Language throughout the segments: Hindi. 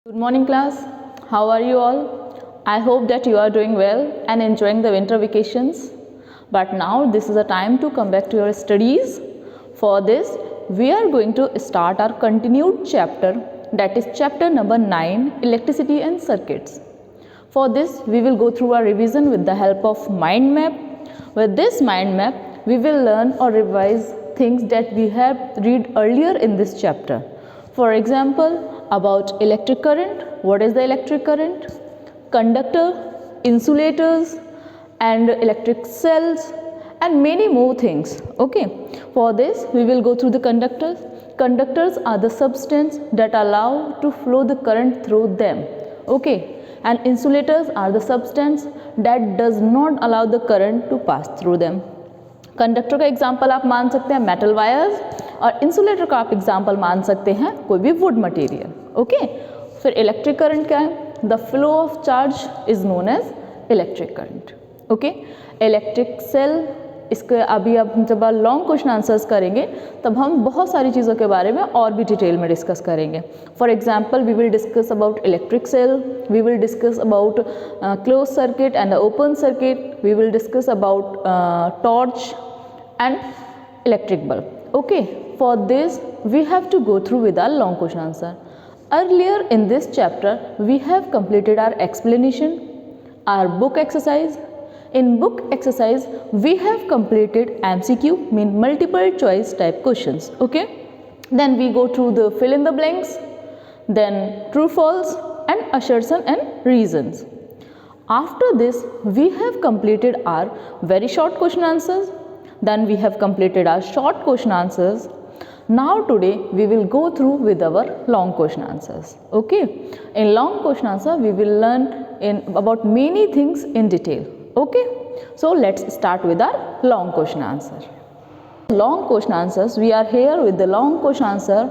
Good morning class, how are you all? I hope that you are doing well and enjoying the winter vacations. But now this is a time to come back to your studies. For this, we are going to start our continued chapter, that is chapter number 9, Electricity and Circuits. For this, we will go through our revision with the help of mind map. With this mind map, we will learn or revise things that we have read earlier in this chapter. For example, about electric current, what is the electric current, conductor, insulators and electric cells and many more things. Okay, for this we will go through the conductors. Conductors are the substance that allow to flow the current through them. Okay, and insulators are the substance that does not allow the current to pass through them. Conductor का एग्जाम्पल आप मान सकते हैं मेटल वायर्स और इंसुलेटर का आप एग्जाम्पल मान सकते हैं कोई भी वुड मटेरियल. ओके, फिर इलेक्ट्रिक करंट क्या है? The flow of charge is known as electric current. Okay, electric cell, इसके अभी अब जब लॉन्ग क्वेश्चन आंसर्स करेंगे तब हम बहुत सारी चीज़ों के बारे में और भी डिटेल में डिस्कस करेंगे. For example we will discuss about electric cell, we will discuss about close circuit and open circuit, we will discuss about torch and electric bulb. Okay, for this we have to go through with our long question answer. Earlier in this chapter we have completed our explanation, our book exercise. In book exercise we have completed MCQ, mean multiple choice type questions. Okay, then we go through the fill in the blanks, then true false and assertion and reasons. After this we have completed our very short question answers, then we have completed our short question answers. Now today we will go through with our long question answers. Okay, in long question answer we will learn about many things in detail. Okay, so let's start with our long question answer. Long question answers, we are here with the long question answer,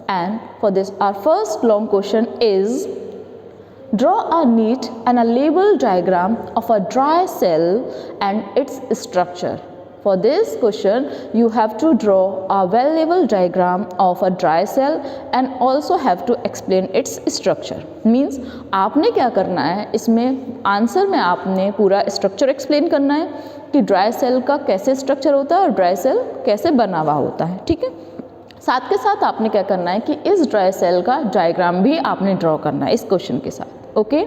and for this our first long question is, draw a neat and a label diagram of a dry cell and its structure. For this question you have to draw a well labeled diagram of a dry cell and also have to explain its structure. Means आपने क्या करना है, इसमें आंसर में आपने पूरा स्ट्रक्चर एक्सप्लेन करना है कि ड्राई सेल का कैसे स्ट्रक्चर होता है और ड्राई सेल कैसे बना हुआ होता है. ठीक है, साथ के साथ आपने क्या करना है कि इस ड्राई सेल का डायग्राम भी आपने ड्रॉ करना है इस क्वेश्चन के साथ. Okay,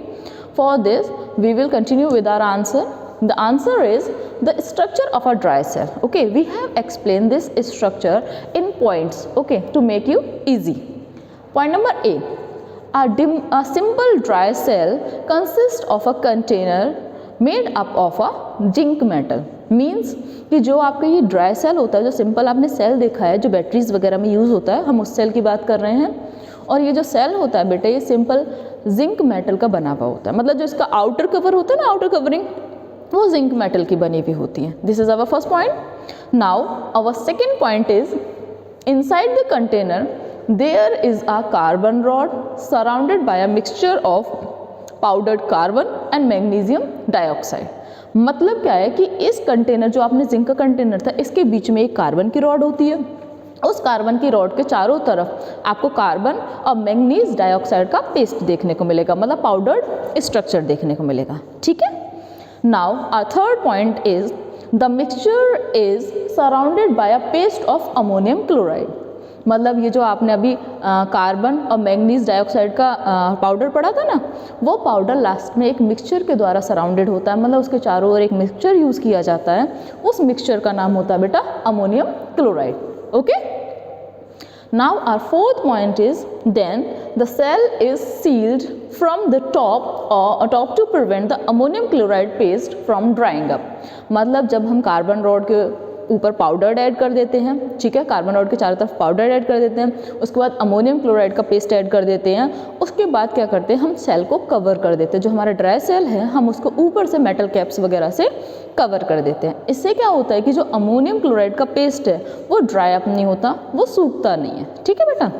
for this we will continue with our answer. The answer is the structure of a dry cell. Okay, we have explained this structure in points. Okay, to make you easy. Point number A, a simple dry cell consists of a container made up of a zinc metal. Means कि जो आपका ये ड्राई सेल होता है, जो सिंपल आपने सेल देखा है जो बैटरीज वगैरह में यूज़ होता है, हम उस सेल की बात कर रहे हैं. और ये जो सेल होता है बेटा, ये सिंपल जिंक मेटल का बना हुआ होता है. मतलब जो इसका आउटर कवर होता है ना, आउटर कवरिंग, वो जिंक मेटल की बनी हुई होती है. This is our first point. Now our second point is, inside the container there is a carbon rod surrounded by a mixture of powdered carbon and magnesium dioxide. मतलब क्या है कि इस कंटेनर, जो आपने जिंक का कंटेनर था, इसके बीच में एक कार्बन की रॉड होती है. उस कार्बन की रॉड के चारों तरफ आपको कार्बन और मैग्नीज डाइऑक्साइड का पेस्ट देखने को मिलेगा, मतलब पाउडर्ड स्ट्रक्चर देखने को मिलेगा. ठीक है. Now our third point is, the mixture is surrounded by a paste of ammonium chloride. मतलब ये जो आपने अभी कार्बन और मैग्नीज डाइऑक्साइड का पाउडर पढ़ा था ना, वो पाउडर लास्ट में एक मिक्सचर के द्वारा सराउंडेड होता है. मतलब उसके चारों ओर एक मिक्सचर यूज़ किया जाता है. उस मिक्सचर का नाम होता है बेटा ammonium chloride. Okay. Now our fourth point is, then the cell is sealed from the top to prevent the ammonium chloride paste from drying up. मतलब जब हम कार्बन रॉड के ऊपर पाउडर ऐड कर देते हैं, ठीक है, कार्बन रॉड के चारों तरफ पाउडर ऐड कर देते हैं, उसके बाद अमोनियम क्लोराइड का पेस्ट ऐड कर देते हैं, उसके बाद क्या करते हैं, हम सेल को कवर कर देते हैं. जो हमारा ड्राई सेल है हम उसको ऊपर से मेटल कैप्स वगैरह से कवर कर देते हैं. इससे क्या होता है कि जो अमोनियम क्लोराइड का पेस्ट है वो ड्राई अप नहीं होता, वो सूखता नहीं है. ठीक है बेटा.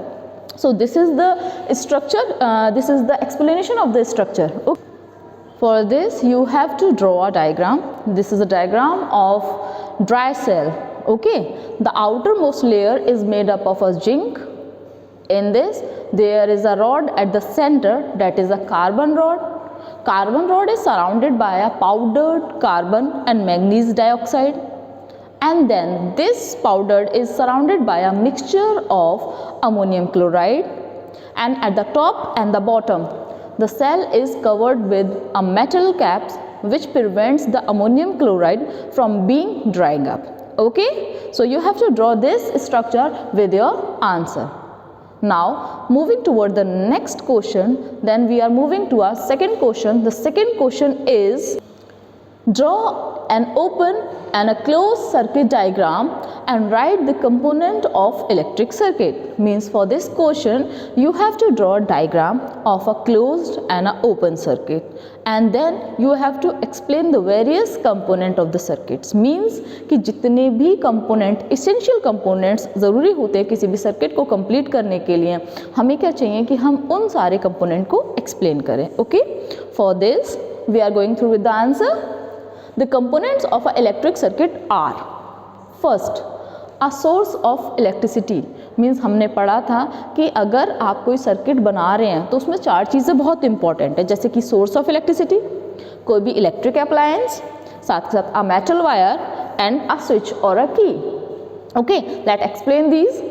So this is the structure, this is the explanation of the structure. Okay. For this you have to draw a diagram. This is a diagram of dry cell. Okay, the outermost layer is made up of a zinc, In this, there is a rod at the center, that is a carbon rod. Carbon rod is surrounded by a powdered carbon and manganese dioxide, and then this powdered is surrounded by a mixture of ammonium chloride, and at the top and the bottom the cell is covered with a metal cap which prevents the ammonium chloride from being drying up. Okay, so you have to draw this structure with your answer. Now moving toward the next question, then we are moving to our second question. The second question is, draw an open and a closed circuit diagram and write the component of electric circuit. Means for this question you have to draw a diagram of a closed and an open circuit, and then you have to explain the various component of the circuits. Means कि जितने भी component, essential components ज़रूरी होते हैं किसी भी circuit को complete करने के लिए, हमें क्या चाहिए कि हम उन सारे component को explain करें. Okay, for this we are going through with the answer. The components of an electric circuit are, first, a source of electricity. Means हमने पढ़ा था कि अगर आप कोई सर्किट बना रहे हैं तो उसमें 4 चीज़ें बहुत इंपॉर्टेंट है, जैसे कि सोर्स ऑफ इलेक्ट्रिसिटी, कोई भी इलेक्ट्रिक अप्लायंस, साथ के साथ a metal wire and a switch और a key. Okay, let explain these.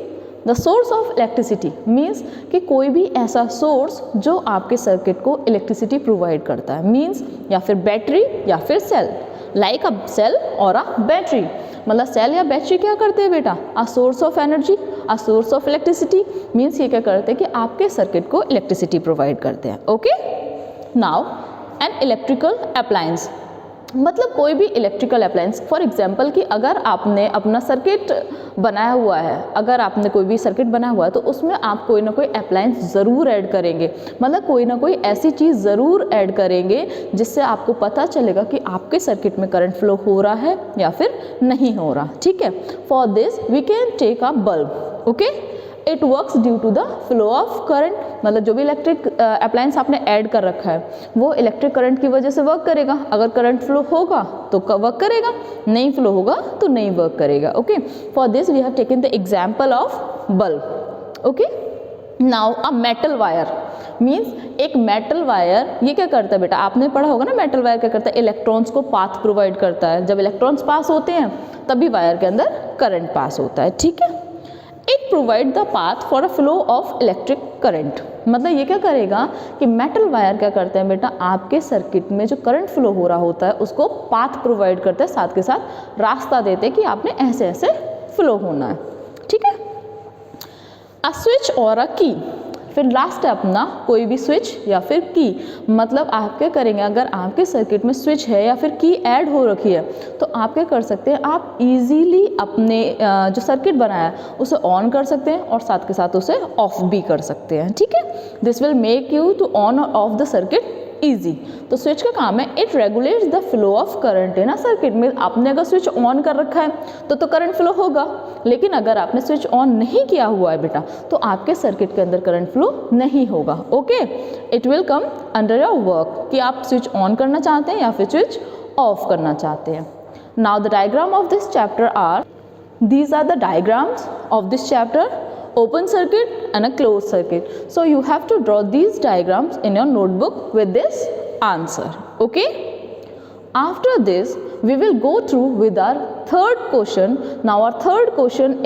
The source of electricity means कि कोई भी ऐसा सोर्स जो आपके सर्किट को इलेक्ट्रिसिटी प्रोवाइड करता है. मीन्स या फिर बैटरी या फिर सेल, लाइक अ सेल और अ बैटरी. मतलब सेल या बैटरी क्या करते हैं बेटा? A source of energy, a source of electricity. Means ये क्या करते हैं कि आपके सर्किट को इलेक्ट्रिसिटी प्रोवाइड करते हैं. Okay, now an electrical appliance मतलब कोई भी इलेक्ट्रिकल अप्लायंस. फॉर एग्जांपल कि अगर आपने अपना सर्किट बनाया हुआ है, अगर आपने कोई भी सर्किट बनाया हुआ है तो उसमें आप कोई ना कोई अप्लायंस ज़रूर ऐड करेंगे. मतलब कोई ना कोई ऐसी चीज़ ज़रूर ऐड करेंगे जिससे आपको पता चलेगा कि आपके सर्किट में करंट फ्लो हो रहा है या फिर नहीं हो रहा. ठीक है, for this we can take a bulb. Okay, it works due to the flow of current. मतलब जो भी इलेक्ट्रिक अप्लायंस आपने ऐड कर रखा है वो इलेक्ट्रिक करंट की वजह से वर्क करेगा. अगर करंट फ्लो होगा तो वर्क करेगा, नहीं फ्लो होगा तो नहीं वर्क करेगा. Okay, for this we have taken the example of bulb. Okay, now a metal wire means एक मेटल वायर ये क्या करता है बेटा? आपने पढ़ा होगा ना, मेटल वायर क्या करता है? इलेक्ट्रॉन्स को पाथ प्रोवाइड करता है. जब इलेक्ट्रॉन्स पास होते हैं तभी वायर के अंदर करंट पास होता है. ठीक है, it provide the path for a flow of electric current. मतलब ये क्या करेगा कि मेटल वायर क्या करते हैं बेटा? आपके सर्किट में जो करंट फ्लो हो रहा होता है उसको पाथ प्रोवाइड करते हैं, साथ के साथ रास्ता देते हैं कि आपने ऐसे ऐसे फ्लो होना है. ठीक है, अ स्विच और अ की. फिर लास्ट है अपना कोई भी स्विच या फिर की. मतलब आप क्या करेंगे, अगर आपके सर्किट में स्विच है या फिर की ऐड हो रखी है तो आप क्या कर सकते हैं, आप इजीली अपने जो सर्किट बनाया है उसे ऑन कर सकते हैं और साथ के साथ उसे ऑफ भी कर सकते हैं. ठीक है, this will make you to on और ऑफ द सर्किट ईजी. तो स्विच का काम है, it regulates the flow of current in a circuit. में आपने अगर स्विच ऑन कर रखा है तो करंट फ्लो होगा, लेकिन अगर आपने स्विच ऑन नहीं किया हुआ है बेटा तो आपके सर्किट के अंदर करंट फ्लो नहीं होगा. Okay, it will come under your work कि आप स्विच ऑन करना चाहते हैं या फिर स्विच ऑफ करना चाहते हैं. Now the diagram of this chapter are, these are the diagrams of this chapter, open circuit and a closed circuit. So you have to draw these diagrams in your notebook with this answer. Okay, after this we will go through with our third question. Now our third question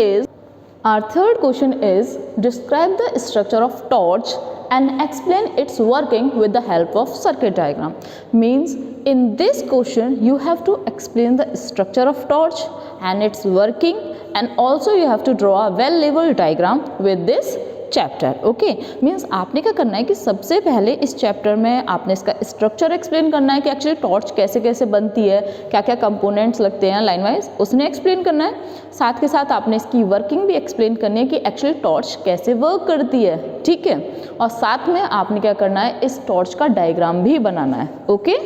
is describe the structure of torch and explain its working with the help of circuit diagram. Means in this question you have to explain the structure of torch and its working, and also you have to draw a well labeled diagram with this chapter. Okay, means आपने क्या करना है कि सबसे पहले इस चैप्टर में आपने इसका स्ट्रक्चर एक्सप्लेन करना है कि एक्चुअली टॉर्च कैसे कैसे बनती है, क्या क्या कंपोनेंट्स लगते हैं लाइन वाइज, उसने एक्सप्लेन करना है. साथ के साथ आपने इसकी वर्किंग भी एक्सप्लेन करनी है कि एक्चुअली टॉर्च कैसे वर्क करती है. ठीक है, और साथ में आपने क्या करना है, इस टॉर्च का डायग्राम भी बनाना है. ओके,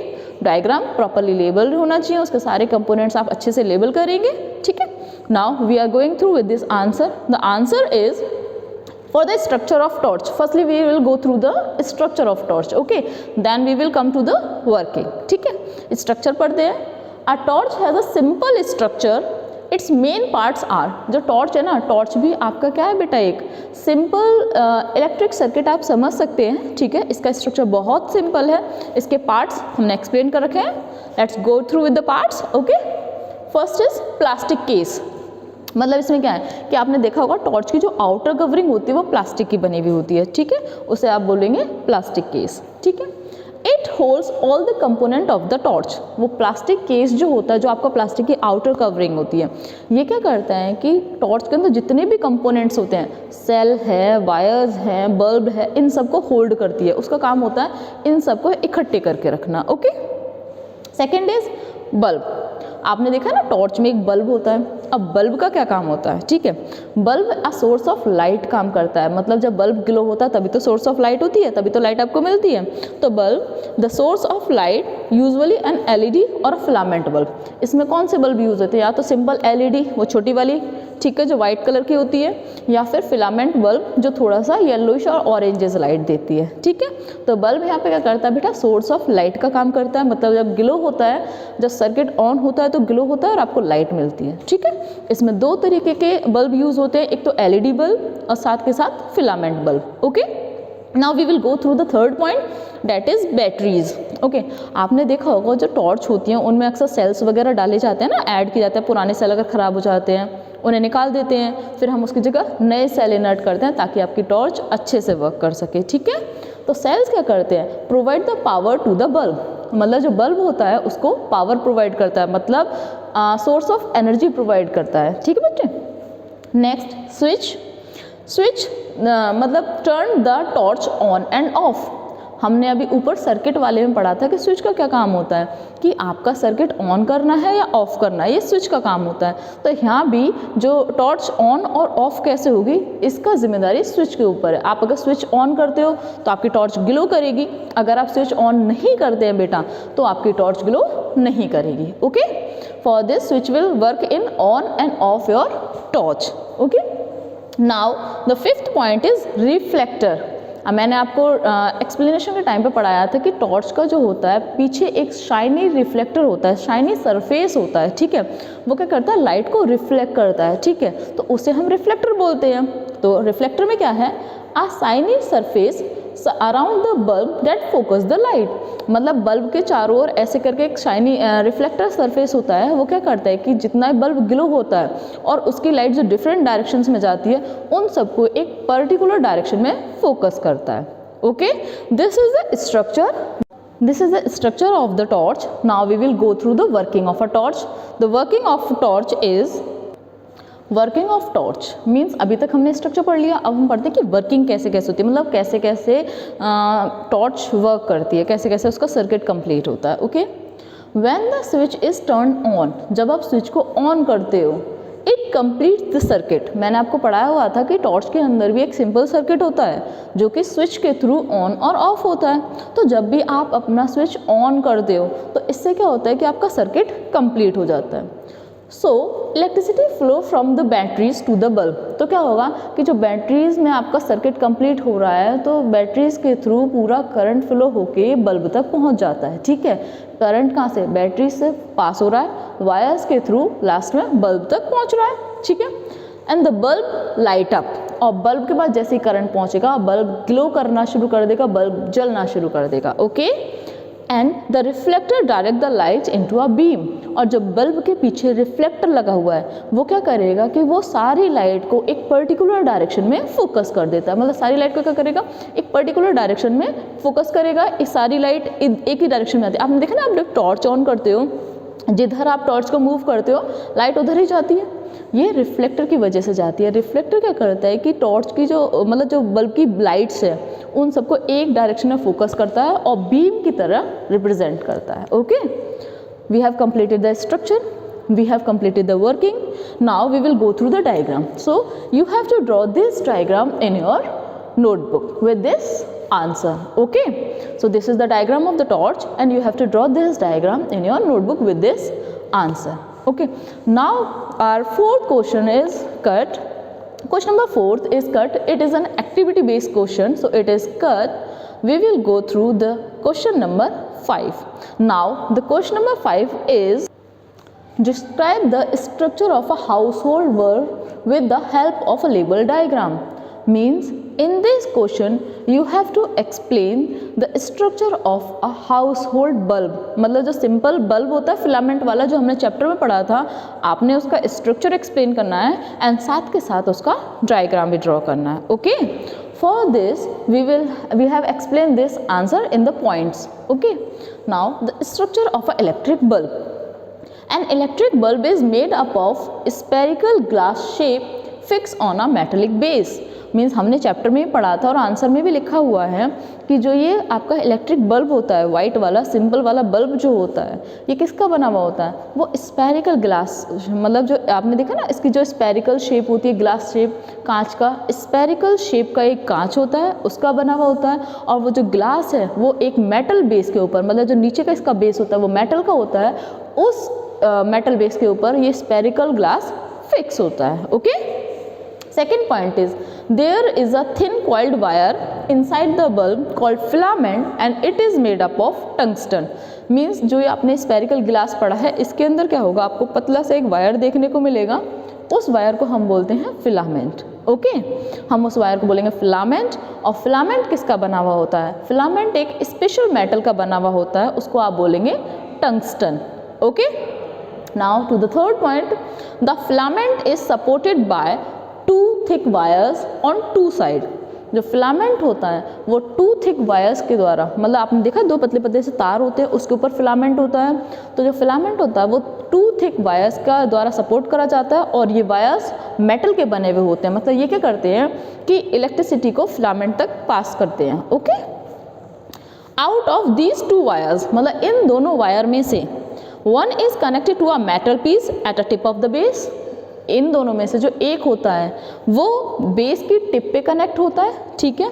डायग्राम प्रॉपरली लेबल्ड होना चाहिए, उसके सारे कंपोनेंट्स आप अच्छे से लेबल करेंगे. ठीक है, now we are going through with this answer. The answer is for the structure of torch. Firstly we will go through the structure of torch. Okay, then we will come to the working. ठीक है, structure पढ़ते हैं. A torch has a simple structure it's main parts are, जो टॉर्च है ना, टॉर्च भी आपका क्या है बेटा, एक सिंपल इलेक्ट्रिक सर्किट आप समझ सकते हैं, ठीक है। इसका स्ट्रक्चर बहुत सिंपल है, इसके पार्ट्स हमने एक्सप्लेन कर रखे हैं। Let's go through with the parts, okay. First is plastic case, मतलब इसमें क्या है कि आपने देखा होगा टॉर्च की जो आउटर कवरिंग होती है वो प्लास्टिक की बनी हुई होती है, ठीक है, उसे आप बोलेंगे प्लास्टिक केस, ठीक है। It holds all the component of the torch, वो प्लास्टिक केस जो होता है, जो आपका प्लास्टिक की आउटर कवरिंग होती है, ये क्या करता है कि टॉर्च के अंदर जितने भी कंपोनेंट्स होते हैं, सेल है, वायर्स हैं, बल्ब है, इन सबको होल्ड करती है। उसका काम होता है इन सबको इकट्ठे करके रखना, ओके। सेकेंड इज बल्ब, आपने देखा ना टॉर्च में एक बल्ब होता है। अब बल्ब का क्या काम होता है, ठीक है, bulb a source of light काम करता है, मतलब जब बल्ब ग्लो होता है तभी तो सोर्स ऑफ लाइट होती है, तभी तो लाइट आपको मिलती है। तो bulb the source of light usually an LED और फिलामेंट बल्ब, इसमें कौन से बल्ब यूज होते हैं, या तो सिंपल एलईडी वो छोटी वाली, ठीक है, जो वाइट कलर की होती है, या फिर फिलामेंट बल्ब जो थोड़ा सा येलोइश और ऑरेंजेस लाइट देती है, ठीक है। तो बल्ब यहाँ पे क्या करता है बेटा, सोर्स ऑफ लाइट का काम करता है, मतलब जब ग्लो होता है, जब सर्किट ऑन होता है तो ग्लो होता है और आपको लाइट मिलती है, ठीक है। इसमें दो तरीके के बल्ब यूज होते हैं, एक तो एलईडी बल्ब और साथ के साथ filament bulb, okay. Now we will go through the third point, that is batteries, okay. आपने देखा होगा जो टॉर्च होती हैं उनमें अक्सर सेल्स वगैरह डाले जाते हैं ना, ऐड किए जाते हैं, पुराने सेल अगर ख़राब हो जाते हैं उन्हें निकाल देते हैं, फिर हम उसकी जगह नए सेल इनर्ट करते हैं ताकि आपकी टॉर्च अच्छे से वर्क कर सके, ठीक है। तो सेल्स क्या करते हैं, provide the power to the bulb, मतलब जो बल्ब होता है उसको पावर प्रोवाइड करता है, मतलब सोर्स ऑफ एनर्जी प्रोवाइड करता है, ठीक है बच्चे। नेक्स्ट स्विच, स्विच मतलब turn the torch on end of. हमने अभी ऊपर सर्किट वाले में पढ़ा था कि स्विच का क्या काम होता है, कि आपका सर्किट ऑन करना है या ऑफ करना है, ये स्विच का काम होता है। तो यहाँ भी जो टॉर्च ऑन और ऑफ कैसे होगी, इसका जिम्मेदारी स्विच के ऊपर है। आप अगर स्विच ऑन करते हो तो आपकी टॉर्च ग्लो करेगी, अगर आप स्विच ऑन नहीं करते हैं बेटा तो आपकी टॉर्च ग्लो नहीं करेगी, okay. For this switch will work in on end of your torch, okay. Now the fifth point is reflector. मैंने आपको एक्सप्लेनेशन के टाइम पे पढ़ाया था कि टॉर्च का जो होता है पीछे एक शाइनी रिफ्लेक्टर होता है, शाइनी सरफेस होता है, ठीक है। वो क्या करता है, लाइट को रिफ्लेक्ट करता है, ठीक है, तो उसे हम रिफ्लेक्टर बोलते हैं। तो रिफ्लेक्टर में क्या है, a shiny surface around the bulb that focus the light, मतलब बल्ब के चारों ओर ऐसे करके एक शाइनी रिफ्लेक्टर सरफेस होता है। वो क्या करता है कि जितना बल्ब ग्लो होता है और उसकी लाइट जो डिफरेंट डायरेक्शंस में जाती है उन सबको एक पर्टिकुलर डायरेक्शन में फोकस करता है, okay. This is the structure, this is the structure of the torch. Now we will go through the working of a torch. The working of torch is, working of torch means अभी तक हमने स्ट्रक्चर पढ़ लिया, अब हम पढ़ते हैं कि वर्किंग कैसे कैसे होती है, मतलब कैसे कैसे टॉर्च वर्क करती है, कैसे कैसे उसका सर्किट कंप्लीट होता है, okay. When the switch is turn on, जब आप स्विच को ऑन करते हो, इट कंप्लीट द सर्किट। मैंने आपको पढ़ाया हुआ था कि टॉर्च के अंदर भी एक सिंपल सर्किट होता है जो कि स्विच के थ्रू ऑन और ऑफ होता है। तो जब भी आप अपना स्विच ऑन करते हो तो इससे क्या होता है कि आपका सर्किट कंप्लीट हो जाता है। So electricity flow from the batteries to the bulb, तो क्या होगा कि जो बैटरीज में आपका सर्किट कंप्लीट हो रहा है तो बैटरीज के थ्रू पूरा करंट फ्लो होके बल्ब तक पहुंच जाता है, ठीक है। करंट कहाँ से, बैटरी से पास हो रहा है, वायर्स के थ्रू लास्ट में बल्ब तक पहुंच रहा है, ठीक है। And the bulb light up, और बल्ब के बाद जैसे ही करंट पहुंचेगा बल्ब ग्लो करना शुरू कर देगा, बल्ब जलना शुरू कर देगा, okay. And the reflector direct the light into a beam, और जब बल्ब के पीछे रिफ्लेक्टर लगा हुआ है वो क्या करेगा कि वो सारी लाइट को एक पर्टिकुलर डायरेक्शन में फोकस कर देता है, मतलब सारी लाइट को क्या करेगा, एक पर्टिकुलर डायरेक्शन में फोकस करेगा। ये सारी लाइट एक ही डायरेक्शन में आती है। आपने देखा ना, आप जब टॉर्च ऑन करते हो, जिधर आप टॉर्च को मूव करते हो लाइट उधर ही जाती है, ये रिफ्लेक्टर की वजह से जाती है। रिफ्लेक्टर क्या करता है कि टॉर्च की जो मतलब जो बल्ब की लाइट्स है उन सबको एक डायरेक्शन में फोकस करता है और बीम की तरह रिप्रेजेंट करता है, okay. We have completed the structure, we have completed the working. Now we will go through the diagram. So you have to draw this diagram in your notebook with this answer, okay. So this is the diagram of the torch and you have to draw this diagram in your notebook with this answer, okay. Now our fourth question is cut. Question number 4 is cut. It is an activity based question, so it is cut. We will go through the question number 5. Now the question number 5 is, Describe the structure of a household word with the help of a label diagram. Means in this question you have to explain the structure of a household bulb. मतलब जो सिंपल बल्ब होता है फिलामेंट वाला जो हमने चैप्टर में पढ़ा था, आपने उसका स्ट्रक्चर एक्सप्लेन करना है एंड साथ के साथ उसका डायग्राम भी ड्रॉ करना है. Okay, for this we have explained this answer in the points. Okay, now the structure of an electric bulb. An electric bulb is made up of spherical glass shape fixed on a metallic base. Means हमने चैप्टर में ही पढ़ा था और आंसर में भी लिखा हुआ है कि जो ये आपका इलेक्ट्रिक बल्ब होता है, वाइट वाला सिंपल वाला बल्ब जो होता है, ये किसका बना हुआ होता है? वो स्फेरिकल ग्लास, मतलब जो आपने देखा ना इसकी जो स्फेरिकल शेप होती है, ग्लास शेप, कांच का स्फेरिकल शेप का एक कांच होता है उसका बना हुआ होता है, और वो जो ग्लास है वो एक मेटल बेस के ऊपर, मतलब जो नीचे का इसका बेस होता है वो मेटल का होता है, उस मेटल बेस के ऊपर ये स्फेरिकल ग्लास फिक्स होता है. Okay, second point is there is a thin coiled wire inside the bulb called filament and it is made up of tungsten. Means जो ये आपने स्फेरिकल ग्लास पढ़ा है इसके अंदर क्या होगा, आपको पतला सा एक वायर देखने को मिलेगा, उस वायर को हम बोलते हैं फिलामेंट. ओके, हम उस वायर को बोलेंगे फिलामेंट. और फिलामेंट किसका बना हुआ होता है? फिलामेंट एक स्पेशल मेटल का बना हुआ होता है, उसको आप बोलेंगे tungsten. Okay, now to the third point, the filament is supported by two thick wires on two side. जो फिलामेंट होता है वो टू थिक वायर्स के द्वारा, मतलब आपने देखा दो पतले पतले से तार होते हैं उसके ऊपर फिलामेंट होता है, तो जो फिलामेंट होता है वो टू थिक वायर्स का द्वारा सपोर्ट करा जाता है और ये वायर्स मेटल के बने हुए होते हैं. मतलब ये क्या करते हैं कि इलेक्ट्रिसिटी को फिलामेंट तक पास करते हैं. Okay, out of these two wires, मतलब इन दोनों वायर में से one is connected to a metal piece at a tip of the base. इन दोनों में से जो एक होता है वो बेस की टिप पे कनेक्ट होता है, ठीक है,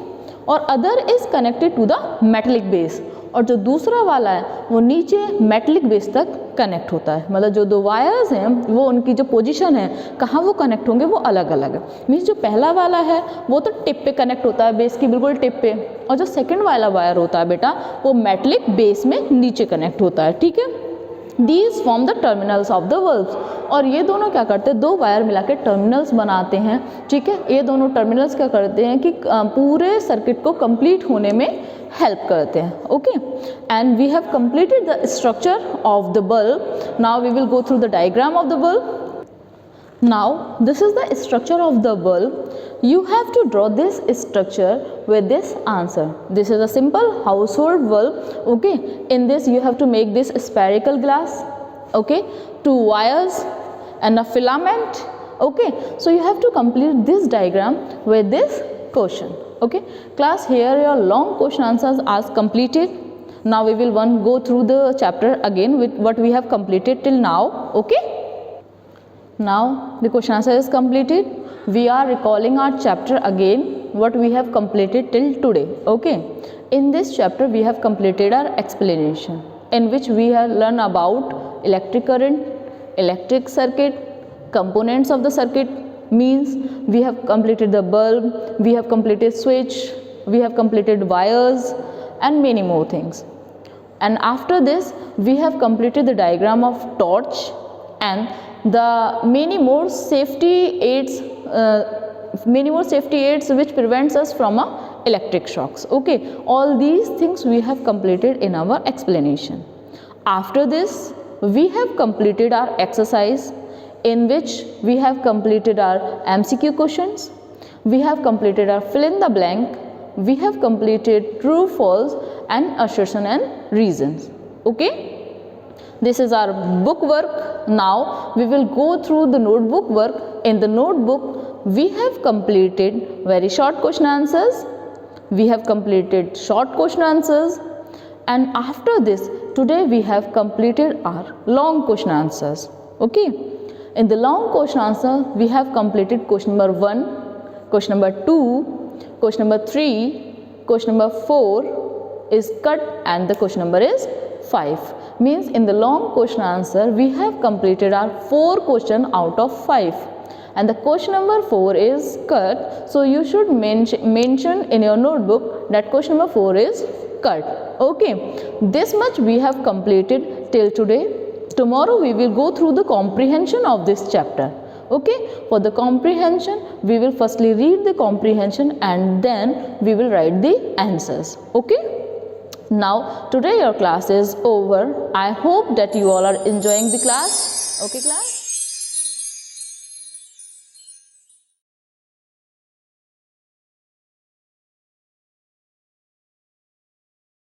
और other is connected to the metallic base, और जो दूसरा वाला है वो नीचे मेटलिक बेस तक कनेक्ट होता है. मतलब जो दो वायर्स हैं वो उनकी जो पोजीशन है कहाँ वो कनेक्ट होंगे वो अलग अलग है. मीन्स जो पहला वाला है वो तो टिप पे कनेक्ट होता है, बेस की बिल्कुल टिप पे, और जो सेकेंड वाला वायर होता है बेटा वो मेटलिक बेस में नीचे कनेक्ट होता है. ठीक है, These form the terminals of the bulbs. और ये दोनों क्या करते हैं, दो वायर मिला के टर्मिनल्स बनाते हैं. ठीक है, ये दोनों टर्मिनल्स क्या करते हैं कि पूरे सर्किट को कंप्लीट होने में हेल्प करते हैं. Okay, and we have completed the structure of the bulb. Now we will go through the diagram of the bulb. Now this is the structure of the bulb. You have to draw this structure with this answer. This is a simple household bulb. Okay, in this you have to make this spherical glass. Okay, two wires and a filament. Okay, so you have to complete this diagram with this question. Okay, class, here your long question answers are completed. Now we will go through the chapter again with what we have completed till now. Okay. Now the question answer is completed. We are recalling our chapter again what we have completed till today. Okay, in this chapter we have completed our explanation in which we have learned about electric current, electric circuit, components of the circuit. Means we have completed the bulb, we have completed switch, we have completed wires and many more things. And after this we have completed the diagram of torch and the many more safety aids which prevents us from electric shocks. Okay, all these things we have completed in our explanation. After this we have completed our exercise in which we have completed our MCQ questions, we have completed our fill in the blank, we have completed true false and assertion and reasons. Okay, this is our book work. Now we will go through the notebook work. In the notebook we have completed very short question answers, we have completed short question answers, and after this today we have completed our long question answers. Okay, in the long question answer we have completed question number 1, question number 2, question number 3, question number 4 is cut and the question number is 5. Means in the long question answer we have completed our 4 question out of 5 and the question number 4 is cut, so you should mention in your notebook that question number 4 is cut. Okay, this much we have completed till today. tomorrow we will go through the comprehension of this chapter. Okay, for the comprehension we will firstly read the comprehension and then we will write the answers. Okay. Now today your class is over. I hope that you all are enjoying the class. Okay class.